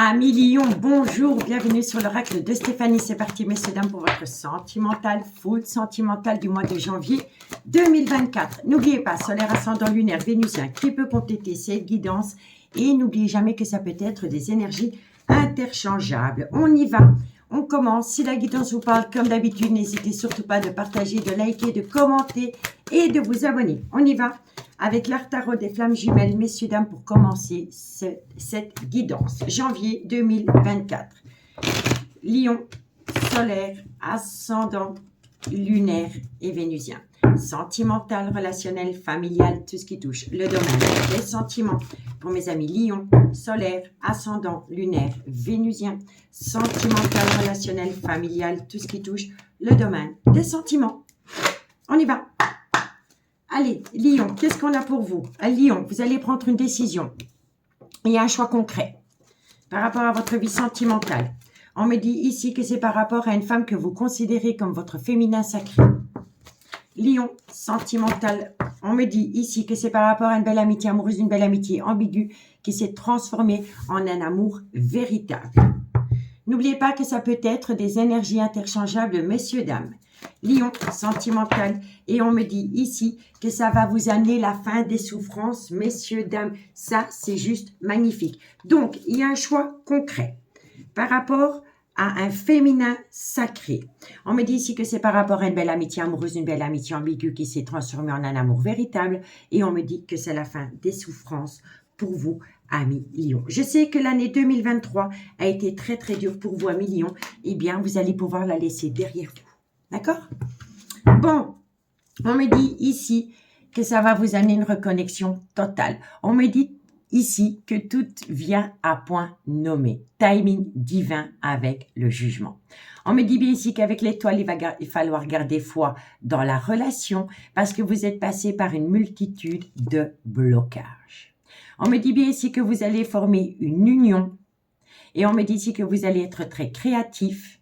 Amis Lion, bonjour, bienvenue sur l'oracle de Stéphanie. C'est parti, messieurs, dames, pour votre sentimental, full sentimental du mois de janvier 2024. N'oubliez pas, solaire, ascendant, lunaire, vénusien, qui peut compléter cette guidance. Et n'oubliez jamais que ça peut être des énergies interchangeables. On y va, on commence. Si la guidance vous parle, comme d'habitude, n'hésitez surtout pas de partager, de liker, de commenter et de vous abonner. On y va avec l'art tarot des flammes jumelles, messieurs, dames, pour commencer cette guidance. Janvier 2024. Lion, solaire, ascendant, lunaire et vénusien. Sentimental, relationnel, familial, tout ce qui touche le domaine des sentiments. Pour mes amis Lion, solaire, ascendant, lunaire, vénusien. Sentimental, relationnel, familial, tout ce qui touche le domaine des sentiments. On y va. Allez, Lion, qu'est-ce qu'on a pour vous? Lion, vous allez prendre une décision. Il y a un choix concret par rapport à votre vie sentimentale. On me dit ici que c'est par rapport à une femme que vous considérez comme votre féminin sacré. Lion, sentimental. On me dit ici que c'est par rapport à une belle amitié amoureuse, une belle amitié ambiguë qui s'est transformée en un amour véritable. N'oubliez pas que ça peut être des énergies interchangeables, messieurs, dames. Lion, sentimental, et on me dit ici que ça va vous amener la fin des souffrances, messieurs, dames. Ça, c'est juste magnifique. Donc, il y a un choix concret par rapport à un féminin sacré. On me dit ici que c'est par rapport à une belle amitié amoureuse, une belle amitié ambiguë qui s'est transformée en un amour véritable, et on me dit que c'est la fin des souffrances pour vous, amis Lion. Je sais que l'année 2023 a été très très dure pour vous, amis Lion. Eh bien, vous allez pouvoir la laisser derrière vous. D'accord? Bon, on me dit ici que ça va vous amener une reconnexion totale. On me dit ici que tout vient à point nommé. Timing divin avec le jugement. On me dit bien ici qu'avec l'étoile, il va falloir garder foi dans la relation parce que vous êtes passé par une multitude de blocages. On me dit bien ici que vous allez former une union et on me dit ici que vous allez être très créatif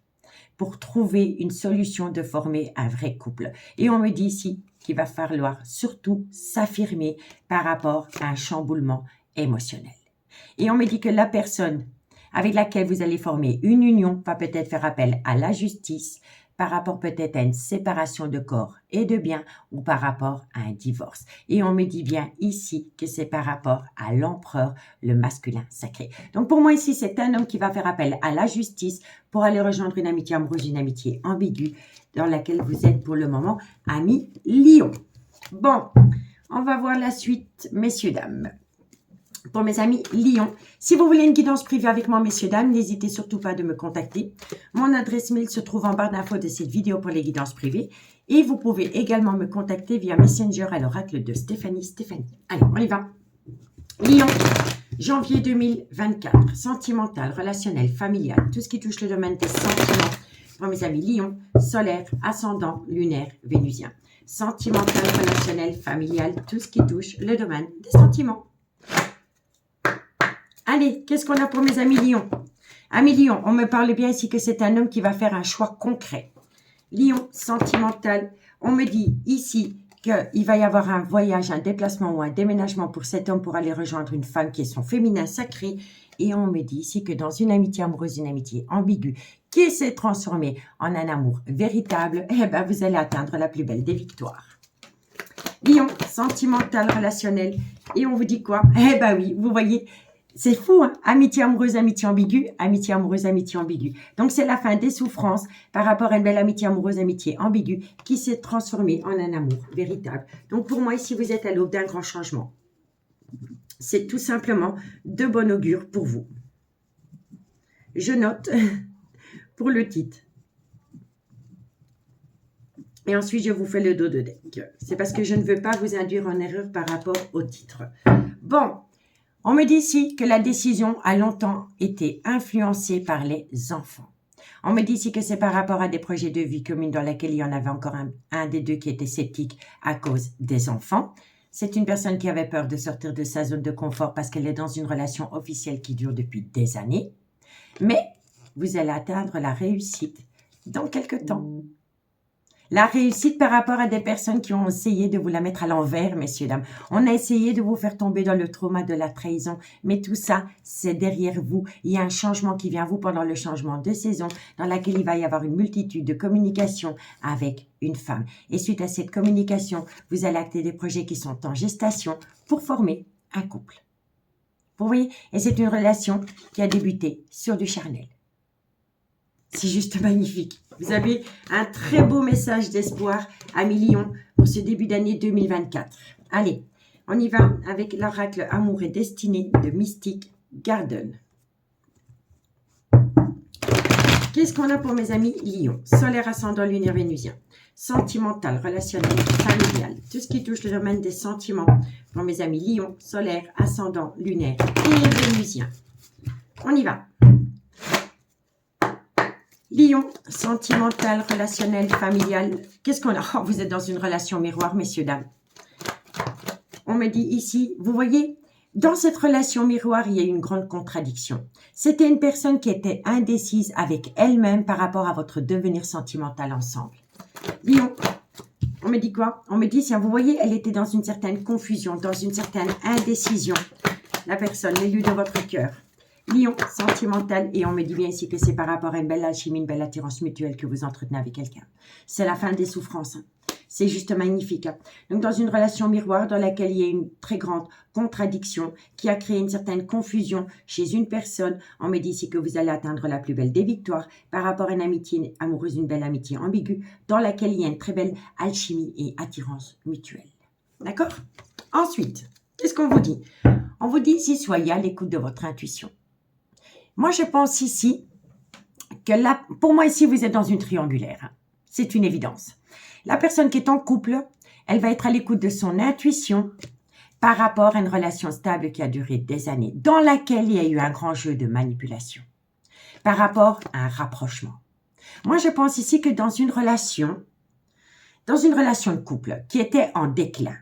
pour trouver une solution de former un vrai couple. Et on me dit ici qu'il va falloir surtout s'affirmer par rapport à un chamboulement émotionnel. Et on me dit que la personne avec laquelle vous allez former une union va peut-être faire appel à la justice par rapport peut-être à une séparation de corps et de biens ou par rapport à un divorce. Et on me dit bien ici que c'est par rapport à l'empereur, le masculin sacré. Donc pour moi ici, c'est un homme qui va faire appel à la justice pour aller rejoindre une amitié amoureuse, une amitié ambiguë dans laquelle vous êtes pour le moment, amis Lion. Bon, on va voir la suite, messieurs, dames. Pour mes amis Lion, si vous voulez une guidance privée avec moi, messieurs, dames, n'hésitez surtout pas de me contacter. Mon adresse mail se trouve en barre d'infos de cette vidéo pour les guidances privées. Et vous pouvez également me contacter via Messenger à l'oracle de Stéphanie. Allez, on y va. Lion, janvier 2024, sentimental, relationnel, familial, tout ce qui touche le domaine des sentiments. Pour mes amis Lion, solaire, ascendant, lunaire, vénusien. Sentimental, relationnel, familial, tout ce qui touche le domaine des sentiments. Allez, qu'est-ce qu'on a pour mes amis Lion? Amis Lion, on me parle bien ici que c'est un homme qui va faire un choix concret. Lion, sentimental, on me dit ici qu'il va y avoir un voyage, un déplacement ou un déménagement pour cet homme pour aller rejoindre une femme qui est son féminin sacré. Et on me dit ici que dans une amitié amoureuse, une amitié ambiguë qui s'est transformée en un amour véritable, eh ben, vous allez atteindre la plus belle des victoires. Lion, sentimental, relationnel, et on vous dit quoi? Eh ben oui, vous voyez, c'est fou, hein? Amitié amoureuse, amitié ambiguë, amitié amoureuse, amitié ambiguë. Donc, c'est la fin des souffrances par rapport à une belle amitié amoureuse, amitié ambiguë qui s'est transformée en un amour véritable. Donc, pour moi, ici, vous êtes à l'aube d'un grand changement. C'est tout simplement de bon augure pour vous. Je note pour le titre. Et ensuite, je vous fais le dos de deck. C'est parce que je ne veux pas vous induire en erreur par rapport au titre. Bon. On me dit ici que la décision a longtemps été influencée par les enfants. On me dit ici que c'est par rapport à des projets de vie commune dans lesquels il y en avait encore un des deux qui était sceptique à cause des enfants. C'est une personne qui avait peur de sortir de sa zone de confort parce qu'elle est dans une relation officielle qui dure depuis des années. Mais vous allez atteindre la réussite dans quelques temps. La réussite par rapport à des personnes qui ont essayé de vous la mettre à l'envers, messieurs, dames. On a essayé de vous faire tomber dans le trauma de la trahison. Mais tout ça, c'est derrière vous. Il y a un changement qui vient à vous pendant le changement de saison dans laquelle il va y avoir une multitude de communications avec une femme. Et suite à cette communication, vous allez acter des projets qui sont en gestation pour former un couple. Vous voyez? Et c'est une relation qui a débuté sur du charnel. C'est juste magnifique. Vous avez un très beau message d'espoir à Lion pour ce début d'année 2024. Allez, on y va avec l'oracle Amour et Destinée de Mystic Garden. Qu'est-ce qu'on a pour mes amis Lion? Solaire, ascendant, lunaire, vénusien. Sentimental, relationnel, familial. Tout ce qui touche le domaine des sentiments pour mes amis Lion, solaire, ascendant, lunaire et vénusien. On y va. Lion, sentimental, relationnel, familial. Qu'est-ce qu'on a? Oh, vous êtes dans une relation miroir, messieurs, dames. On me dit ici, vous voyez, dans cette relation miroir, il y a une grande contradiction. C'était une personne qui était indécise avec elle-même par rapport à votre devenir sentimental ensemble. Lion, on me dit quoi? On me dit, si vous voyez, elle était dans une certaine confusion, dans une certaine indécision. La personne, l'élu de votre cœur. Lion, sentimental, et on me dit bien ici que c'est par rapport à une belle alchimie, une belle attirance mutuelle que vous entretenez avec quelqu'un. C'est la fin des souffrances. C'est juste magnifique. Donc, dans une relation miroir dans laquelle il y a une très grande contradiction qui a créé une certaine confusion chez une personne, on me dit ici que vous allez atteindre la plus belle des victoires par rapport à une amitié amoureuse, une belle amitié ambiguë dans laquelle il y a une très belle alchimie et attirance mutuelle. D'accord? Ensuite, qu'est-ce qu'on vous dit? On vous dit ici, soyez à l'écoute de votre intuition. Moi, je pense ici que là, pour moi ici, vous êtes dans une triangulaire. C'est une évidence. La personne qui est en couple, elle va être à l'écoute de son intuition par rapport à une relation stable qui a duré des années, dans laquelle il y a eu un grand jeu de manipulation, par rapport à un rapprochement. Moi, je pense ici que dans une relation de couple qui était en déclin,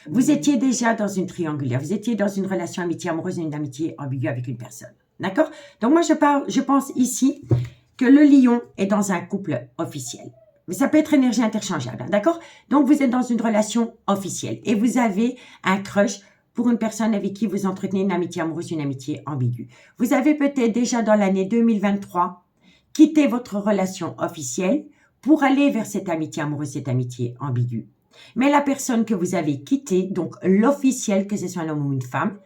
vous étiez déjà dans une triangulaire, vous étiez dans une relation amitié amoureuse et une amitié ambiguë avec une personne. D'accord? Donc moi, je pense ici que le lion est dans un couple officiel. Mais ça peut être énergie interchangeable, d'accord? Donc, vous êtes dans une relation officielle et vous avez un crush pour une personne avec qui vous entretenez une amitié amoureuse, une amitié ambiguë. Vous avez peut-être déjà dans l'année 2023 quitté votre relation officielle pour aller vers cette amitié amoureuse, cette amitié ambiguë. Mais la personne que vous avez quittée, donc l'officiel, que ce soit un homme ou une femme,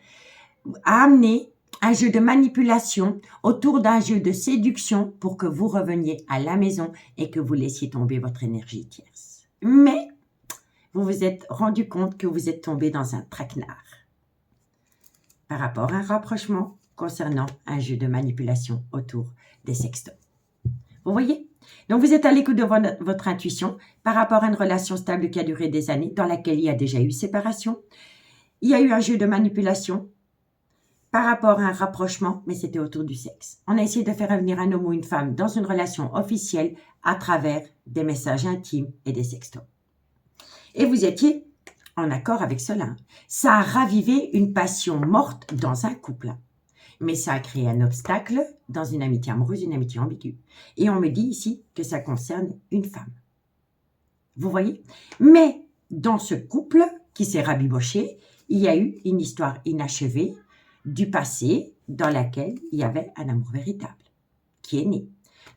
a amené un jeu de manipulation autour d'un jeu de séduction pour que vous reveniez à la maison et que vous laissiez tomber votre énergie tierce. Mais vous vous êtes rendu compte que vous êtes tombé dans un traquenard par rapport à un rapprochement concernant un jeu de manipulation autour des sextos. Vous voyez? Donc, vous êtes à l'écoute de votre intuition par rapport à une relation stable qui a duré des années, dans laquelle il y a déjà eu séparation. Il y a eu un jeu de manipulation par rapport à un rapprochement, mais c'était autour du sexe. On a essayé de faire revenir un homme ou une femme dans une relation officielle à travers des messages intimes et des sextos. Et vous étiez en accord avec cela. Ça a ravivé une passion morte dans un couple. Mais ça a créé un obstacle dans une amitié amoureuse, une amitié ambiguë. Et on me dit ici que ça concerne une femme. Vous voyez? Mais dans ce couple qui s'est rabiboché, il y a eu une histoire inachevée du passé dans laquelle il y avait un amour véritable qui est né.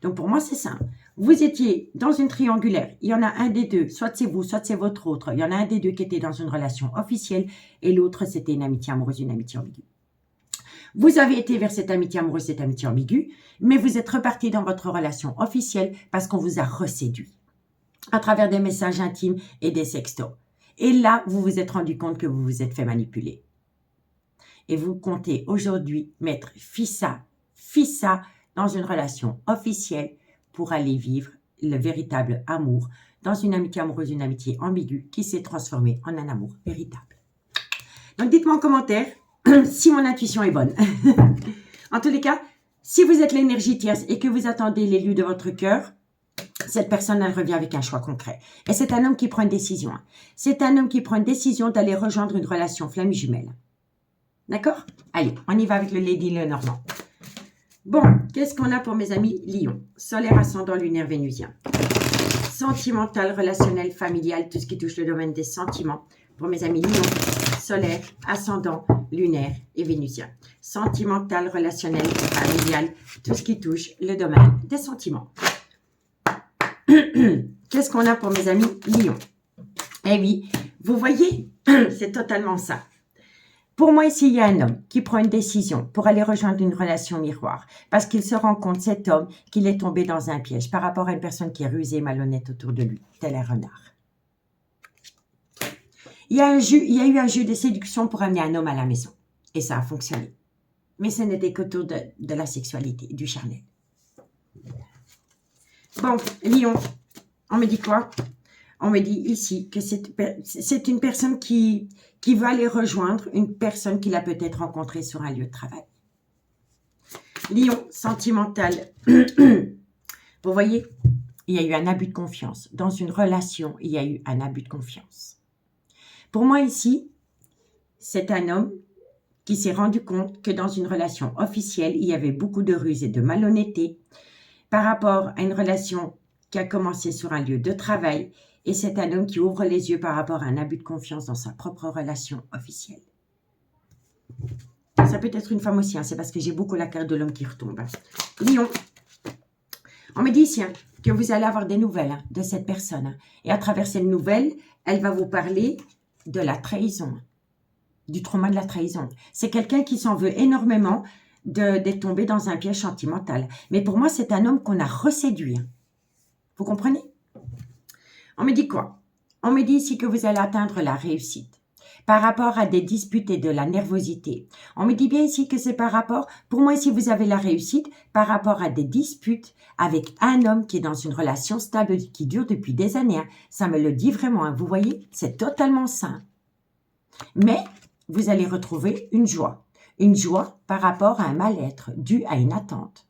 Donc pour moi, c'est simple. Vous étiez dans une triangulaire, il y en a un des deux, soit c'est vous, soit c'est votre autre. Il y en a un des deux qui était dans une relation officielle et l'autre, c'était une amitié amoureuse, une amitié ambiguë. Vous avez été vers cette amitié amoureuse, cette amitié ambiguë, mais vous êtes reparti dans votre relation officielle parce qu'on vous a reséduit à travers des messages intimes et des sextos. Et là, vous vous êtes rendu compte que vous vous êtes fait manipuler. Et vous comptez aujourd'hui mettre fissa dans une relation officielle pour aller vivre le véritable amour dans une amitié amoureuse, une amitié ambiguë qui s'est transformée en un amour véritable. Donc, dites-moi en commentaire si mon intuition est bonne. En tous les cas, si vous êtes l'énergie tierce et que vous attendez l'élu de votre cœur, cette personne, elle revient avec un choix concret. Et c'est un homme qui prend une décision. C'est un homme qui prend une décision d'aller rejoindre une relation flamme jumelle. D'accord? Allez, on y va avec le Lady Lenormand. Bon, qu'est-ce qu'on a pour mes amis Lion? Solaire, ascendant, lunaire, vénusien. sentimental, relationnel, familial, tout ce qui touche le domaine des sentiments. Pour mes amis Lion, solaire, ascendant, lunaire et vénusien. Sentimental, relationnel, familial, tout ce qui touche le domaine des sentiments. Qu'est-ce qu'on a pour mes amis Lion? Eh oui, vous voyez, c'est totalement ça. Pour moi, ici, il y a un homme qui prend une décision pour aller rejoindre une relation miroir parce qu'il se rend compte, cet homme, qu'il est tombé dans un piège par rapport à une personne qui est rusée et malhonnête autour de lui, tel un renard. Il y a eu un jeu de séduction pour amener un homme à la maison et ça a fonctionné. Mais ce n'était qu'autour de la sexualité, du charnel. Bon, Lion, on me dit quoi? On me dit ici que c'est une personne qui va aller rejoindre une personne qu'il a peut-être rencontrée sur un lieu de travail. Lion, sentimental. Vous voyez, il y a eu un abus de confiance. Dans une relation, il y a eu un abus de confiance. Pour moi ici, c'est un homme qui s'est rendu compte que dans une relation officielle, il y avait beaucoup de ruse et de malhonnêteté par rapport à une relation qui a commencé sur un lieu de travail. Et c'est un homme qui ouvre les yeux par rapport à un abus de confiance dans sa propre relation officielle. Ça peut être une femme aussi, hein, c'est parce que j'ai beaucoup la carte de l'homme qui retombe. Lion, on me dit ici que vous allez avoir des nouvelles de cette personne. Et à travers ces nouvelles, elle va vous parler de la trahison, du trauma de la trahison. C'est quelqu'un qui s'en veut énormément d'être tombé dans un piège sentimental. Mais pour moi, c'est un homme qu'on a reséduit. Vous comprenez? On me dit quoi? On me dit ici que vous allez atteindre la réussite par rapport à des disputes et de la nervosité. On me dit bien ici que c'est par rapport, pour moi ici vous avez la réussite par rapport à des disputes avec un homme qui est dans une relation stable qui dure depuis des années. Ça me le dit vraiment, vous voyez, c'est totalement sain. Mais vous allez retrouver une joie par rapport à un mal-être dû à une attente.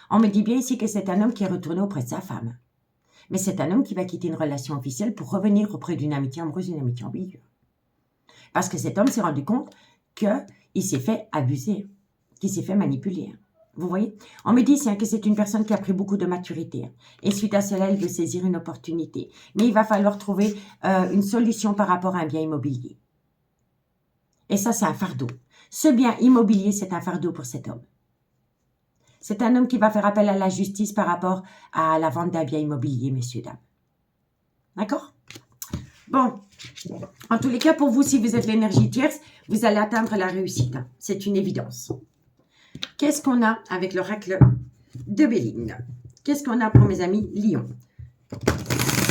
On me dit bien ici que c'est un homme qui est retourné auprès de sa femme. Mais c'est un homme qui va quitter une relation officielle pour revenir auprès d'une amitié amoureuse, une amitié ambiguë. Parce que cet homme s'est rendu compte qu'il s'est fait abuser, qu'il s'est fait manipuler. Vous voyez? On me dit que c'est une personne qui a pris beaucoup de maturité. Et suite à cela, elle veut saisir une opportunité. Mais il va falloir trouver une solution par rapport à un bien immobilier. Et ça, c'est un fardeau. Ce bien immobilier, c'est un fardeau pour cet homme. C'est un homme qui va faire appel à la justice par rapport à la vente d'un bien immobilier, messieurs, dames. D'accord? Bon, en tous les cas, pour vous, si vous êtes l'énergie tierce, vous allez atteindre la réussite. C'est une évidence. Qu'est-ce qu'on a avec l'oracle de Béline? Qu'est-ce qu'on a pour mes amis Lion?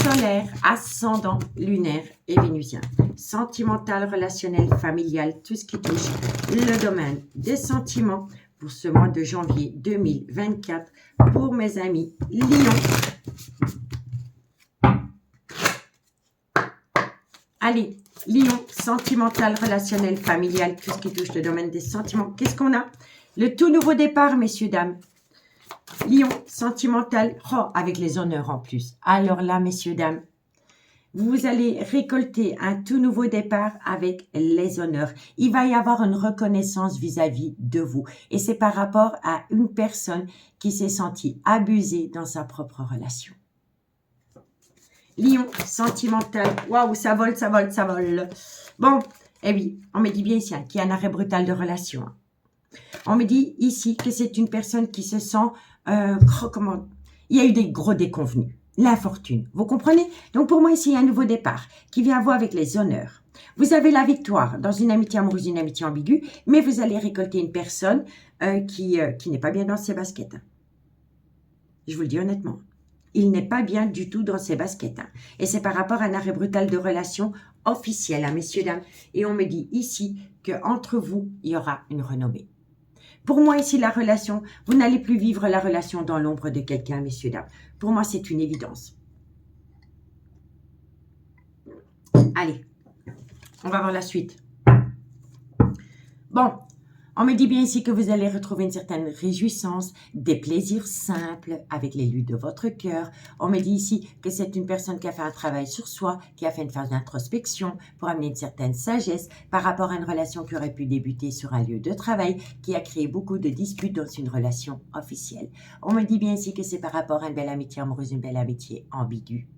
Solaire, ascendant, lunaire et vénusien. Sentimental, relationnel, familial, tout ce qui touche le domaine des sentiments pour ce mois de janvier 2024 pour mes amis Lion. Allez, Lion, sentimental, relationnel, familial, tout ce qui touche le domaine des sentiments. Qu'est-ce qu'on a? Le tout nouveau départ, messieurs, dames. Lion, sentimental, avec les honneurs en plus. Alors là, messieurs, dames, vous allez récolter un tout nouveau départ avec les honneurs. Il va y avoir une reconnaissance vis-à-vis de vous. Et c'est par rapport à une personne qui s'est sentie abusée dans sa propre relation. Lion, sentimental. Waouh, ça vole, ça vole, ça vole. Bon, eh oui, on me dit bien ici qu'il y a un arrêt brutal de relation. On me dit ici que c'est une personne qui se sent... il y a eu des gros déconvenus. L'infortune, vous comprenez? Donc pour moi ici, il y a un nouveau départ qui vient à voir avec les honneurs. Vous avez la victoire dans une amitié amoureuse, une amitié ambiguë, mais vous allez récolter une personne qui n'est pas bien dans ses baskets. Je vous le dis honnêtement. Il n'est pas bien du tout dans ses baskets. Et c'est par rapport à un arrêt brutal de relation officielle, messieurs, dames. Et on me dit ici qu'entre vous, il y aura une renommée. Pour moi, ici, la relation, vous n'allez plus vivre la relation dans l'ombre de quelqu'un, messieurs, dames. Pour moi, c'est une évidence. Allez, on va voir la suite. Bon, on me dit bien ici que vous allez retrouver une certaine réjouissance, des plaisirs simples avec les luttes de votre cœur. On me dit ici que c'est une personne qui a fait un travail sur soi, qui a fait une phase d'introspection pour amener une certaine sagesse par rapport à une relation qui aurait pu débuter sur un lieu de travail, qui a créé beaucoup de disputes dans une relation officielle. On me dit bien ici que c'est par rapport à une belle amitié amoureuse, une belle amitié ambiguë.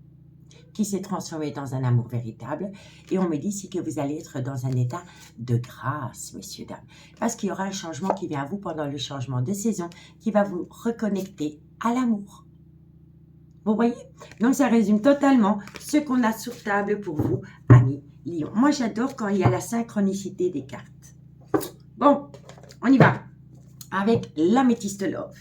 qui s'est transformé dans un amour véritable. Et on me dit ici que vous allez être dans un état de grâce, messieurs, dames. Parce qu'il y aura un changement qui vient à vous pendant le changement de saison, qui va vous reconnecter à l'amour. Vous voyez? Donc, ça résume totalement ce qu'on a sur table pour vous, amis Lion. Moi, j'adore quand il y a la synchronicité des cartes. Bon, on y va. Avec l'améthyste love.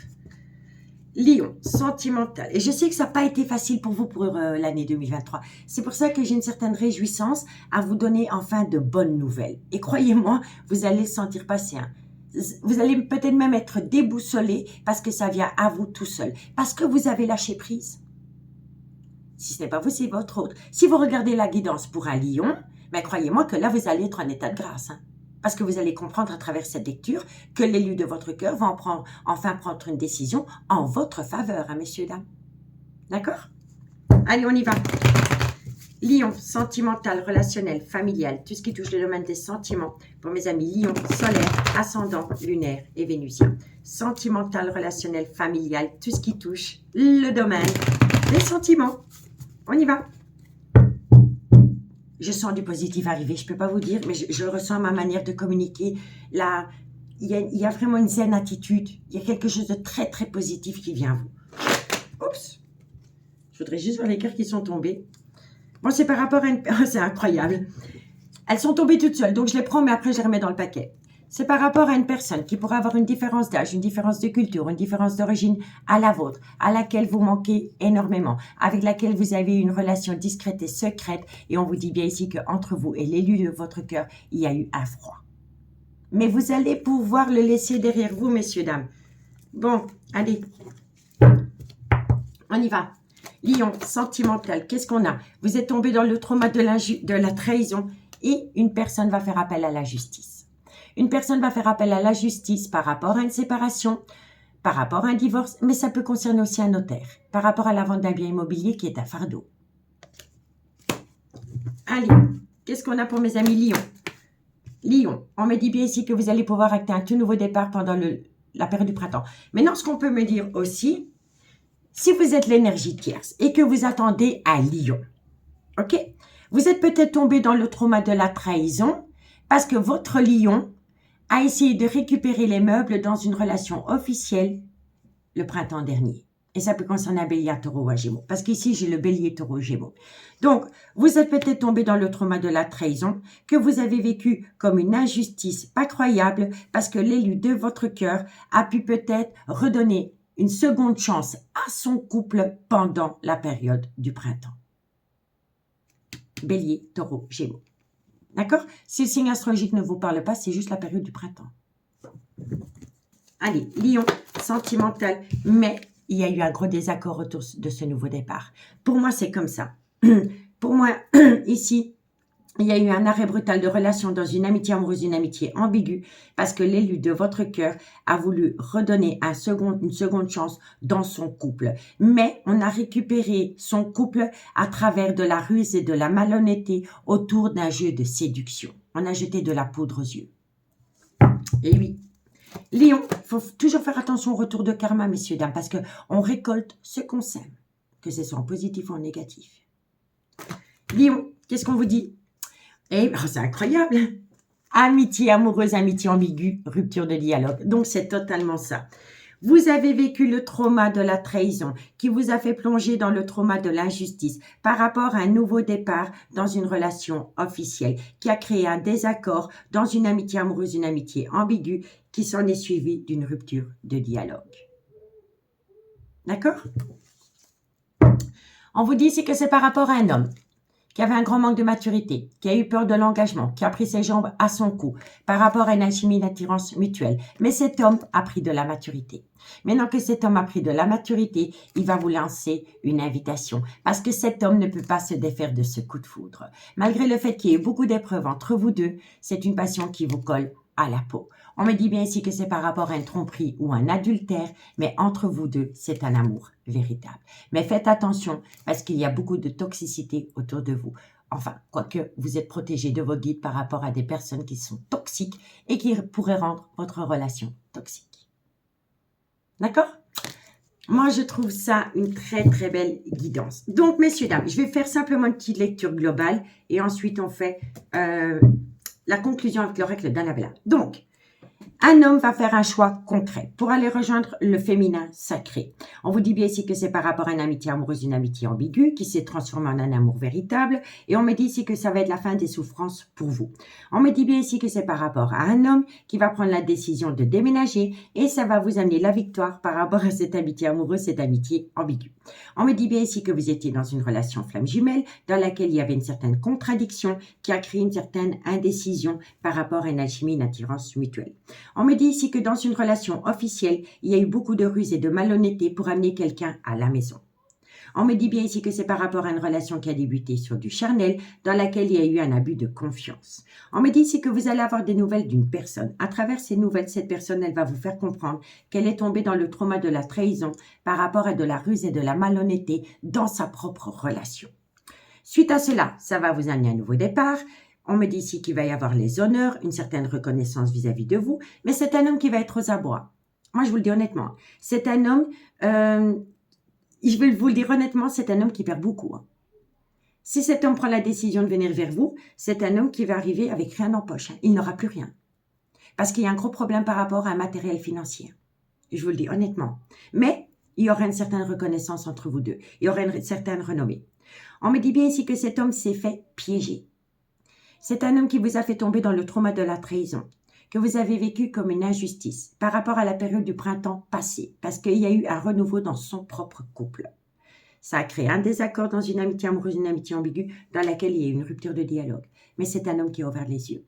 Lion, sentimental. Et je sais que ça n'a pas été facile pour vous pour l'année 2023. C'est pour ça que j'ai une certaine réjouissance à vous donner enfin de bonnes nouvelles. Et croyez-moi, vous allez le sentir passer. Vous allez peut-être même être déboussolé parce que ça vient à vous tout seul. Parce que vous avez lâché prise. Si ce n'est pas vous, c'est votre autre. Si vous regardez la guidance pour un lion, ben croyez-moi que là, vous allez être en état de grâce. Parce que vous allez comprendre à travers cette lecture que l'élu de votre cœur va enfin prendre une décision en votre faveur, messieurs, dames. D'accord? Allez, on y va. Lion, sentimental, relationnel, familial, tout ce qui touche le domaine des sentiments. Pour mes amis, Lion, solaire, ascendant, lunaire et vénusien. Sentimental, relationnel, familial, tout ce qui touche le domaine des sentiments. On y va. Je sens du positif arriver, je ne peux pas vous dire, mais je ressens à ma manière de communiquer. Là, il y a vraiment une zen attitude. Il y a quelque chose de très, très positif qui vient à vous. Oups. Je voudrais juste voir les cartes qui sont tombées. Bon, c'est par rapport à une... c'est incroyable. Elles sont tombées toutes seules, donc je les prends, mais après, je les remets dans le paquet. C'est par rapport à une personne qui pourrait avoir une différence d'âge, une différence de culture, une différence d'origine à la vôtre, à laquelle vous manquez énormément, avec laquelle vous avez une relation discrète et secrète, et on vous dit bien ici qu'entre vous et l'élu de votre cœur, il y a eu un froid. Mais vous allez pouvoir le laisser derrière vous, messieurs, dames. Bon, allez. On y va. Lion, sentimental, qu'est-ce qu'on a? Vous êtes tombé dans le trauma de la trahison et une personne va faire appel à la justice. Une personne va faire appel à la justice par rapport à une séparation, par rapport à un divorce, mais ça peut concerner aussi un notaire, par rapport à la vente d'un bien immobilier qui est un fardeau. Allez, qu'est-ce qu'on a pour mes amis Lion? Lion, on me dit bien ici que vous allez pouvoir acter un tout nouveau départ pendant la période du printemps. Maintenant, ce qu'on peut me dire aussi, si vous êtes l'énergie tierce et que vous attendez un Lion, ok? Vous êtes peut-être tombé dans le trauma de la trahison parce que votre Lion a essayé de récupérer les meubles dans une relation officielle le printemps dernier. Et ça peut concerner un bélier, un taureau ou un gémeaux. Parce qu'ici, j'ai le bélier, taureau, gémeaux. Donc, vous êtes peut-être tombé dans le trauma de la trahison que vous avez vécu comme une injustice pas croyable parce que l'élu de votre cœur a pu peut-être redonner une seconde chance à son couple pendant la période du printemps. Bélier, taureau, gémeaux. D'accord? Si le signe astrologique ne vous parle pas, c'est juste la période du printemps. Allez, Lion, sentimental, mais il y a eu un gros désaccord autour de ce nouveau départ. Pour moi, c'est comme ça. Pour moi, ici, il y a eu un arrêt brutal de relation dans une amitié amoureuse, une amitié ambiguë, parce que l'élu de votre cœur a voulu redonner une seconde chance dans son couple. Mais on a récupéré son couple à travers de la ruse et de la malhonnêteté autour d'un jeu de séduction. On a jeté de la poudre aux yeux. Et oui. Lion, il faut toujours faire attention au retour de karma, messieurs, dames, parce qu'on récolte ce qu'on sème, que ce soit en positif ou en négatif. Lion, qu'est-ce qu'on vous dit? Eh, c'est incroyable. Amitié amoureuse, amitié ambiguë, rupture de dialogue. Donc, c'est totalement ça. Vous avez vécu le trauma de la trahison qui vous a fait plonger dans le trauma de l'injustice par rapport à un nouveau départ dans une relation officielle qui a créé un désaccord dans une amitié amoureuse, une amitié ambiguë qui s'en est suivie d'une rupture de dialogue. D'accord? On vous dit ici que c'est par rapport à un homme qui avait un grand manque de maturité, qui a eu peur de l'engagement, qui a pris ses jambes à son cou par rapport à une alchimie d'attirance mutuelle. Mais cet homme a pris de la maturité. Maintenant que cet homme a pris de la maturité, il va vous lancer une invitation parce que cet homme ne peut pas se défaire de ce coup de foudre. Malgré le fait qu'il y ait beaucoup d'épreuves entre vous deux, c'est une passion qui vous colle à la peau. On me dit bien ici que c'est par rapport à une tromperie ou un adultère, mais entre vous deux, c'est un amour véritable. Mais faites attention parce qu'il y a beaucoup de toxicité autour de vous. Enfin, quoique vous êtes protégé de vos guides par rapport à des personnes qui sont toxiques et qui pourraient rendre votre relation toxique. D'accord? Moi, je trouve ça une très, très belle guidance. Donc, messieurs, dames, je vais faire simplement une petite lecture globale et ensuite, on fait la conclusion avec l'oracle d'Annabella. Donc, un homme va faire un choix concret pour aller rejoindre le féminin sacré. On vous dit bien ici que c'est par rapport à une amitié amoureuse, une amitié ambiguë qui s'est transformée en un amour véritable. Et on me dit ici que ça va être la fin des souffrances pour vous. On me dit bien ici que c'est par rapport à un homme qui va prendre la décision de déménager et ça va vous amener la victoire par rapport à cette amitié amoureuse, cette amitié ambiguë. On me dit bien ici que vous étiez dans une relation flamme jumelle dans laquelle il y avait une certaine contradiction qui a créé une certaine indécision par rapport à une alchimie, une attirance mutuelle. On me dit ici que dans une relation officielle, il y a eu beaucoup de ruses et de malhonnêteté pour amener quelqu'un à la maison. On me dit bien ici que c'est par rapport à une relation qui a débuté sur du charnel, dans laquelle il y a eu un abus de confiance. On me dit ici que vous allez avoir des nouvelles d'une personne. À travers ces nouvelles, cette personne, elle va vous faire comprendre qu'elle est tombée dans le trauma de la trahison par rapport à de la ruse et de la malhonnêteté dans sa propre relation. Suite à cela, ça va vous amener un nouveau départ. On me dit ici qu'il va y avoir les honneurs, une certaine reconnaissance vis-à-vis de vous, mais c'est un homme qui va être aux abois. Moi, je vous le dis honnêtement, c'est un homme, je vais vous le dire honnêtement, c'est un homme qui perd beaucoup. Si cet homme prend la décision de venir vers vous, c'est un homme qui va arriver avec rien en poche. Il n'aura plus rien. Parce qu'il y a un gros problème par rapport à un matériel financier. Je vous le dis honnêtement. Mais il y aura une certaine reconnaissance entre vous deux. Il y aura une certaine renommée. On me dit bien ici que cet homme s'est fait piéger. C'est un homme qui vous a fait tomber dans le trauma de la trahison, que vous avez vécu comme une injustice par rapport à la période du printemps passé, parce qu'il y a eu un renouveau dans son propre couple. Ça a créé un désaccord dans une amitié amoureuse, une amitié ambiguë, dans laquelle il y a eu une rupture de dialogue. Mais c'est un homme qui a ouvert les yeux.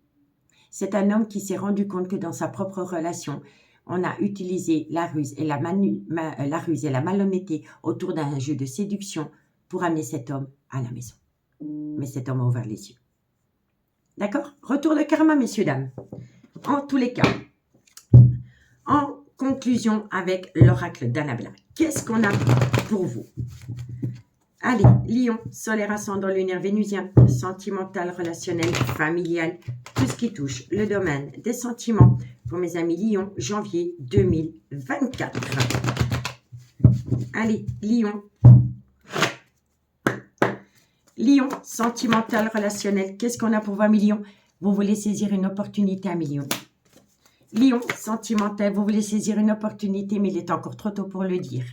C'est un homme qui s'est rendu compte que dans sa propre relation, on a utilisé la ruse et la malhonnêteté autour d'un jeu de séduction pour amener cet homme à la maison. Mais cet homme a ouvert les yeux. D'accord? Retour de karma, messieurs, dames. En tous les cas, en conclusion avec l'oracle d'Annabella, qu'est-ce qu'on a pour vous? Allez, Lion, solaire, ascendant, lunaire, vénusien, sentimental, relationnel, familial, tout ce qui touche le domaine des sentiments pour mes amis Lion, janvier 2024. Allez, Lion. Lion, sentimental, relationnel. Qu'est-ce qu'on a pour vous, Lion? Vous voulez saisir une opportunité, à Lion. Lion, sentimental, vous voulez saisir une opportunité, mais il est encore trop tôt pour le dire.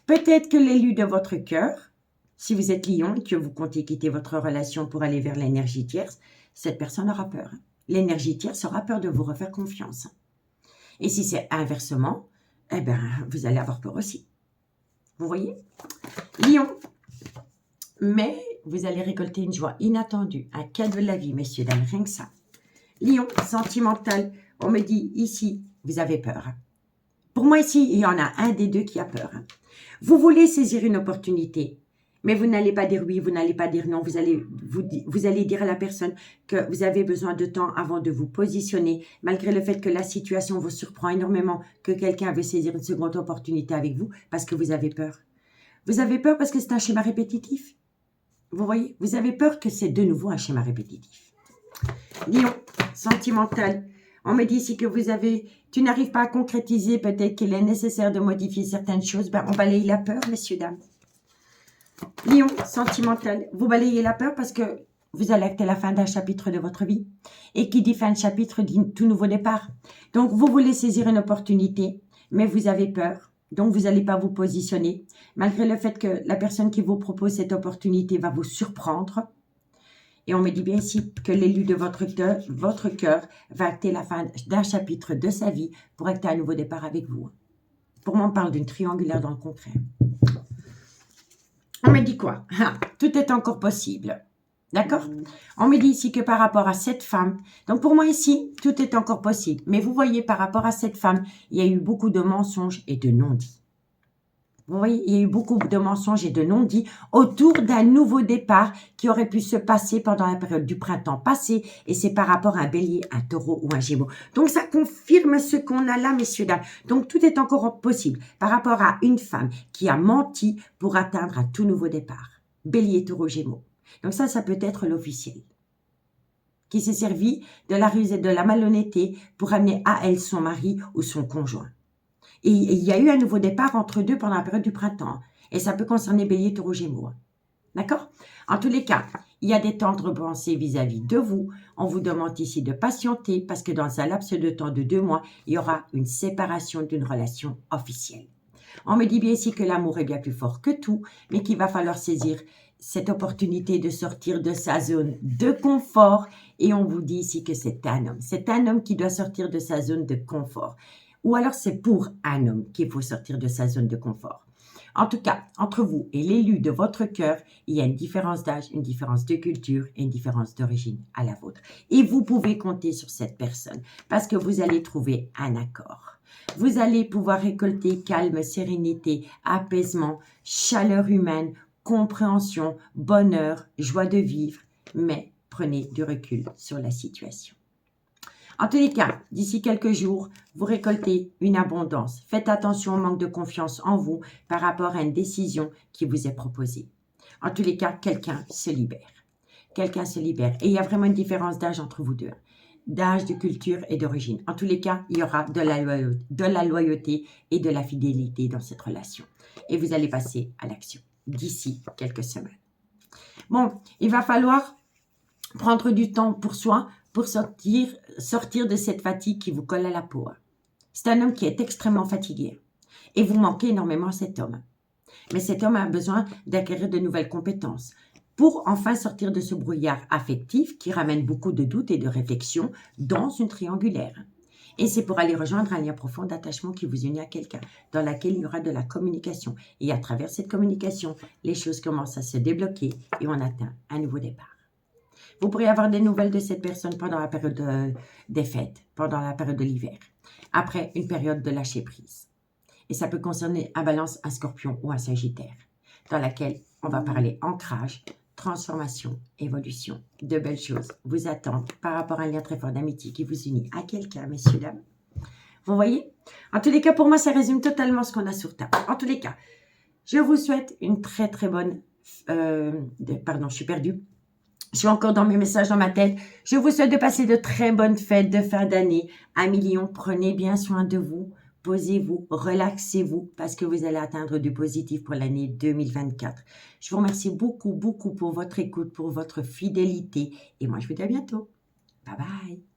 Peut-être que l'élu de votre cœur, si vous êtes Lion et que vous comptez quitter votre relation pour aller vers l'énergie tierce, cette personne aura peur. L'énergie tierce aura peur de vous refaire confiance. Et si c'est inversement, eh bien, vous allez avoir peur aussi. Vous voyez? Lion. Mais vous allez récolter une joie inattendue, un cadeau de la vie, messieurs, dames, rien que ça. Lion, sentimental, on me dit ici, vous avez peur. Pour moi ici, il y en a un des deux qui a peur. Vous voulez saisir une opportunité, mais vous n'allez pas dire oui, vous n'allez pas dire non, vous allez dire à la personne que vous avez besoin de temps avant de vous positionner, malgré le fait que la situation vous surprend énormément, que quelqu'un veut saisir une seconde opportunité avec vous, parce que vous avez peur. Vous avez peur parce que c'est un schéma répétitif. Vous voyez, vous avez peur que c'est de nouveau un schéma répétitif. Lion, sentimental. On me dit ici que tu n'arrives pas à concrétiser, peut-être qu'il est nécessaire de modifier certaines choses. Ben, on balaye la peur, messieurs, dames. Lion, sentimental. Vous balayez la peur parce que vous allez acter la fin d'un chapitre de votre vie. Et qui dit fin de chapitre dit tout nouveau départ. Donc, vous voulez saisir une opportunité, mais vous avez peur. Donc, vous n'allez pas vous positionner, malgré le fait que la personne qui vous propose cette opportunité va vous surprendre. Et on me dit bien ici que l'élu de votre cœur va acter la fin d'un chapitre de sa vie pour acter un nouveau départ avec vous. Pour moi, on parle d'une triangulaire dans le concret. On me dit quoi? Tout est encore possible. D'accord? On me dit ici que par rapport à cette femme, donc pour moi ici, tout est encore possible. Mais vous voyez, par rapport à cette femme, il y a eu beaucoup de mensonges et de non-dits. Vous voyez, il y a eu beaucoup de mensonges et de non-dits autour d'un nouveau départ qui aurait pu se passer pendant la période du printemps passé. Et c'est par rapport à un bélier, un taureau ou un gémeaux. Donc ça confirme ce qu'on a là, messieurs, dames. Donc tout est encore possible par rapport à une femme qui a menti pour atteindre un tout nouveau départ. Bélier, taureau, gémeaux. Donc ça peut être l'officiel, qui s'est servi de la ruse et de la malhonnêteté pour amener à elle son mari ou son conjoint. Et il y a eu un nouveau départ entre deux pendant la période du printemps. Et ça peut concerner Bélier, Taureau, Gémeaux. D'accord? En tous les cas, il y a des tendres pensées vis-à-vis de vous. On vous demande ici de patienter parce que dans un laps de temps de 2 mois, il y aura une séparation d'une relation officielle. On me dit bien ici que l'amour est bien plus fort que tout, mais qu'il va falloir saisir cette opportunité de sortir de sa zone de confort. Et on vous dit ici que c'est un homme. C'est un homme qui doit sortir de sa zone de confort. Ou alors c'est pour un homme qu'il faut sortir de sa zone de confort. En tout cas, entre vous et l'élu de votre cœur, il y a une différence d'âge, une différence de culture et une différence d'origine à la vôtre. Et vous pouvez compter sur cette personne parce que vous allez trouver un accord. Vous allez pouvoir récolter calme, sérénité, apaisement, chaleur humaine, compréhension, bonheur, joie de vivre, mais prenez du recul sur la situation. En tous les cas, d'ici quelques jours, vous récoltez une abondance. Faites attention au manque de confiance en vous par rapport à une décision qui vous est proposée. En tous les cas, quelqu'un se libère. Quelqu'un se libère. Et il y a vraiment une différence d'âge entre vous deux. D'âge, de culture et d'origine. En tous les cas, il y aura de la loyauté et de la fidélité dans cette relation. Et vous allez passer à l'action d'ici quelques semaines. Bon, il va falloir prendre du temps pour soi, pour sortir de cette fatigue qui vous colle à la peau. C'est un homme qui est extrêmement fatigué et vous manquez énormément à cet homme. Mais cet homme a besoin d'acquérir de nouvelles compétences pour enfin sortir de ce brouillard affectif qui ramène beaucoup de doutes et de réflexions dans une triangulaire. Et c'est pour aller rejoindre un lien profond d'attachement qui vous unit à quelqu'un, dans laquelle il y aura de la communication. Et à travers cette communication, les choses commencent à se débloquer et on atteint un nouveau départ. Vous pourrez avoir des nouvelles de cette personne pendant la période des fêtes, pendant la période de l'hiver, après une période de lâcher prise. Et ça peut concerner un Balance, un Scorpion ou un Sagittaire, dans laquelle on va parler ancrage, transformation, évolution. De belles choses vous attendent par rapport à un lien très fort d'amitié qui vous unit à quelqu'un, messieurs, dames. Vous voyez? En tous les cas, pour moi, ça résume totalement ce qu'on a sur table. En tous les cas, je vous souhaite une très très bonne... Pardon, je suis perdue. Je suis encore dans mes messages dans ma tête. Je vous souhaite de passer de très bonnes fêtes de fin d'année. 1 million, prenez bien soin de vous. Posez-vous, relaxez-vous parce que vous allez atteindre du positif pour l'année 2024. Je vous remercie beaucoup, beaucoup pour votre écoute, pour votre fidélité. Et moi, je vous dis à bientôt. Bye bye.